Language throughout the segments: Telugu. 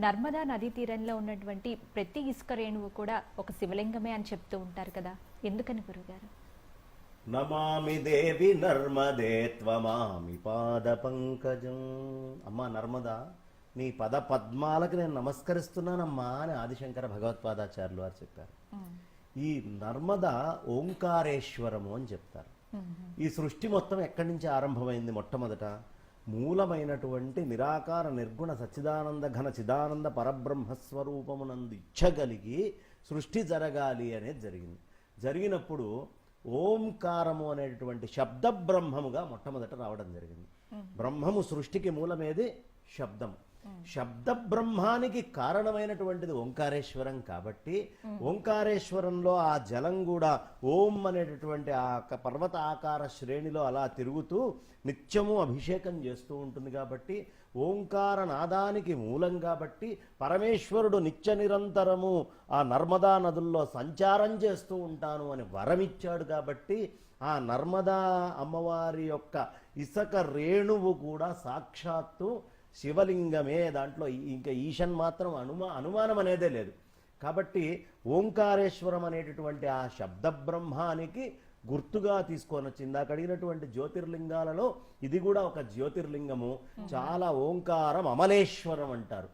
నర్మదా నదీ తీరంలో ఉన్నటువంటి ప్రతి ఇసుక రేణువు కూడా ఒక శివలింగమే అని చెప్తూ ఉంటారు కదా, ఎందుకని గురుగారు? నమామి దేవి నర్మదే త్వమామి పాద పంకజం. అమ్మా నర్మదా, నీ పద పద్మాలకు నేను నమస్కరిస్తున్నానమ్మా అని ఆదిశంకర భగవత్పాదాచార్యులు వారు చెప్పారు. ఈ నర్మద ఓంకారేశ్వరము అని చెప్తారు. ఈ సృష్టి మొత్తం ఎక్కడి నుంచి ఆరంభమైంది? మొట్టమొదట మూలమైనటువంటి నిరాకార నిర్గుణ సచ్చిదానంద ఘన చిదానంద పరబ్రహ్మస్వరూపమునందు ఇచ్చగలిగి సృష్టి జరగాలి అనేది జరిగింది. జరిగినప్పుడు ఓంకారము అనేటువంటి శబ్ద బ్రహ్మముగా మొట్టమొదట రావడం జరిగింది. బ్రహ్మము సృష్టికి మూలమేది శబ్దం. శబ్ద బ్రహ్మానికి కారణమైనటువంటిది ఓంకారేశ్వరం కాబట్టి ఓంకారేశ్వరంలో ఆ జలం కూడా ఓం అనేటటువంటి ఆ పర్వత ఆకార శ్రేణిలో అలా తిరుగుతూ నిత్యము అభిషేకం చేస్తూ ఉంటుంది. కాబట్టి ఓంకార నాదానికి మూలం కాబట్టి పరమేశ్వరుడు నిత్య నిరంతరము ఆ నర్మదా నదుల్లో సంచారం చేస్తూ ఉంటాను అని వరమిచ్చాడు. కాబట్టి ఆ నర్మదా అమ్మవారి యొక్క ఇసక రేణువు కూడా సాక్షాత్తు శివలింగమే. దాంట్లో ఇంకా ఈశన్ మాత్రం అనుమానం అనేదే లేదు. కాబట్టి ఓంకారేశ్వరం అనేటటువంటి ఆ శబ్ద బ్రహ్మానికి గుర్తుగా తీసుకొని వచ్చింది. ఇందాక అడిగినటువంటి జ్యోతిర్లింగాలలో ఇది కూడా ఒక జ్యోతిర్లింగము. చాలా ఓంకారం అమలేశ్వరం అంటారు.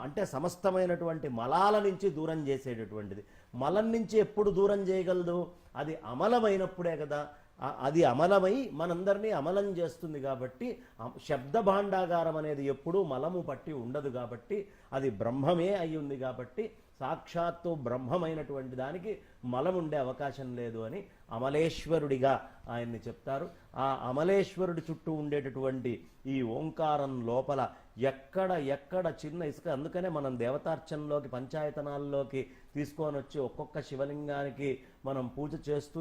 అంటే సమస్తమైనటువంటి మలాల నుంచి దూరం చేసేటటువంటిది. మలం నుంచి ఎప్పుడు దూరం చేయగలదు? అది అమలమైనప్పుడే కదా. అది అమలమై మనందరినీ అమలం చేస్తుంది. కాబట్టి శబ్ద భాండాగారం అనేది ఎప్పుడూ మలము పట్టి ఉండదు. కాబట్టి అది బ్రహ్మమే అయి ఉంది. కాబట్టి సాక్షాత్తు బ్రహ్మమైనటువంటి దానికి మలం ఉండే అవకాశం లేదు అని అమలేశ్వరుడిగా ఆయన్ని చెప్తారు. ఆ అమలేశ్వరుడి చుట్టూ ఉండేటటువంటి ఈ ఓంకారం లోపల ఎక్కడ చిన్న ఇసుక. అందుకనే మనం దేవతార్చనలోకి పంచాయతనాల్లోకి తీసుకొని వచ్చి ఒక్కొక్క శివలింగానికి మనం పూజ చేస్తూ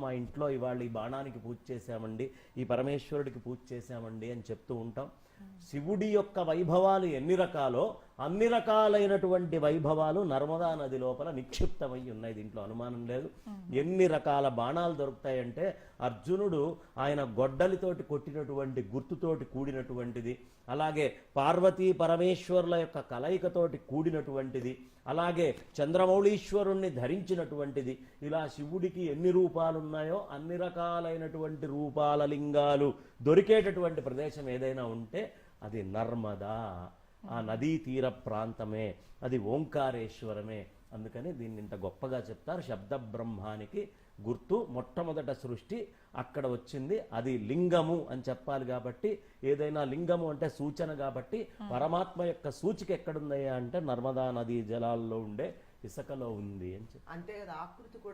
మా ఇంట్లో ఇవాళ ఈ బాణానికి పూజ చేశామండి, ఈ పరమేశ్వరుడికి పూజ చేశామండి అని చెప్తూ ఉంటాం. శివుడి యొక్క వైభవాలు ఎన్ని రకాలో అన్ని రకాలైనటువంటి వైభవాలు నర్మదా నది లోపల నిక్షిప్తమై ఉన్నాయి. దీంట్లో అనుమానం లేదు. ఎన్ని రకాల బాణాలు దొరుకుతాయంటే అర్జునుడు ఆయన గొడ్డలితోటి కొట్టినటువంటి గుర్తుతోటి కూడినటువంటిది, అలాగే పార్వతీ పరమేశ్వరుల యొక్క కలయికతోటి కూడినటువంటిది, అలాగే చంద్రమౌళీశ్వరుణ్ణి ధరించినటువంటిది. ఇలా శివుడికి ఎన్ని రూపాలున్నాయో అన్ని రకాలైనటువంటి రూపాల లింగాలు దొరికేటటువంటి ప్రదేశం ఏదైనా ఉంటే అది నర్మదా, ఆ నదీ తీర ప్రాంతమే, అది ఓంకారేశ్వరమే. అందుకని దీన్ని ఇంత గొప్పగా చెప్తారు. శబ్ద బ్రహ్మానికి గుర్తు మొట్టమొదట సృష్టి అక్కడ వచ్చింది. అది లింగము అని చెప్పాలి. కాబట్టి ఏదైనా లింగము అంటే సూచన. కాబట్టి పరమాత్మ యొక్క సూచిక ఎక్కడుందయ్యా అంటే నర్మదా నదీ జలాల్లో ఉండే ఇసుకలో ఉంది అని చెప్పి. అంతే కదా, ఆకృతి కూడా